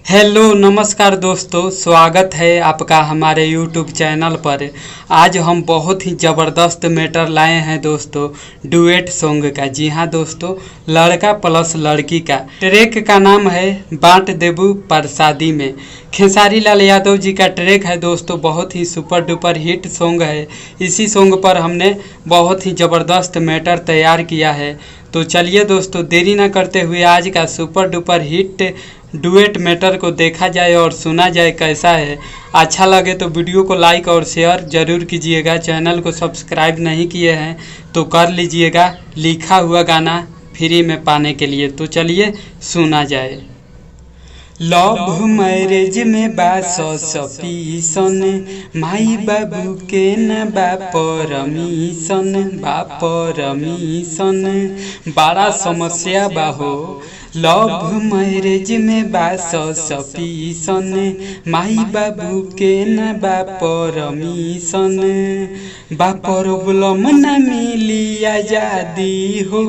Hello नमस्कार दोस्तों, स्वागत है आपका हमारे यूट्यूब चैनल पर। आज हम बहुत ही ज़बरदस्त मैटर लाए हैं दोस्तों, डुएट सॉन्ग का। जी हाँ दोस्तों, लड़का प्लस लड़की का। ट्रैक का नाम है बांट देबू परसादी में। खेसारी लाल यादव जी का ट्रैक है दोस्तों, बहुत ही सुपर डुपर हिट सॉन्ग है। इसी सॉन्ग पर हमने बहुत ही ज़बरदस्त मैटर तैयार किया है। तो चलिए दोस्तों, देरी ना करते हुए आज का super duper hit duet matter को देखा जाए और सुना जाए कैसा है। अच्छा लगे तो वीडियो को लाइक और शेयर ज़रूर कीजिएगा। चैनल को सब्सक्राइब नहीं किए हैं तो कर लीजिएगा, लिखा हुआ गाना फ्री में पाने के लिए। तो चलिए सुना जाए। लव मैरिज में बा सपीसन, माई बाबू के न बा परमिशन, बड़ा समस्या बा हो। लव मैरिज में बा सपीसन, माई बाबू के न बा परमिशन, बा प्रॉब्लम न मिली आजादी हो।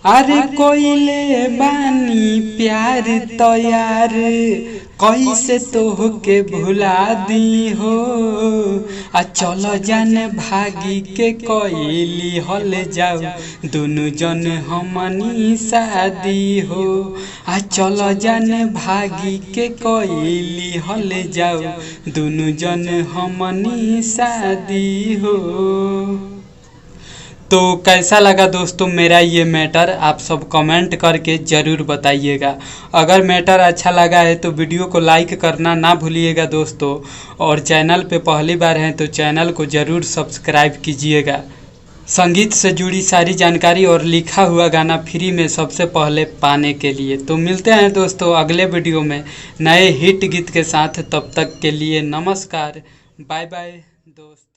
अरे कोइले बानी प्यार तैयार, कैसे तोहके भुला दी हो। आ चलो जान भागी के कोइली हल जाओ, दोनों जन हमनी शादी हो। आ चलो जान भागी के कोइली हल जाओ, दोनों जन हमनी शादी हो। तो कैसा लगा दोस्तों मेरा ये मैटर, आप सब कमेंट करके ज़रूर बताइएगा। अगर मैटर अच्छा लगा है तो वीडियो को लाइक करना ना भूलिएगा दोस्तों, और चैनल पे पहली बार हैं तो चैनल को ज़रूर सब्सक्राइब कीजिएगा। संगीत से जुड़ी सारी जानकारी और लिखा हुआ गाना फ्री में सबसे पहले पाने के लिए। तो मिलते हैं दोस्तों अगले वीडियो में नए हिट गीत के साथ। तब तक के लिए नमस्कार, बाय बाय दोस्त।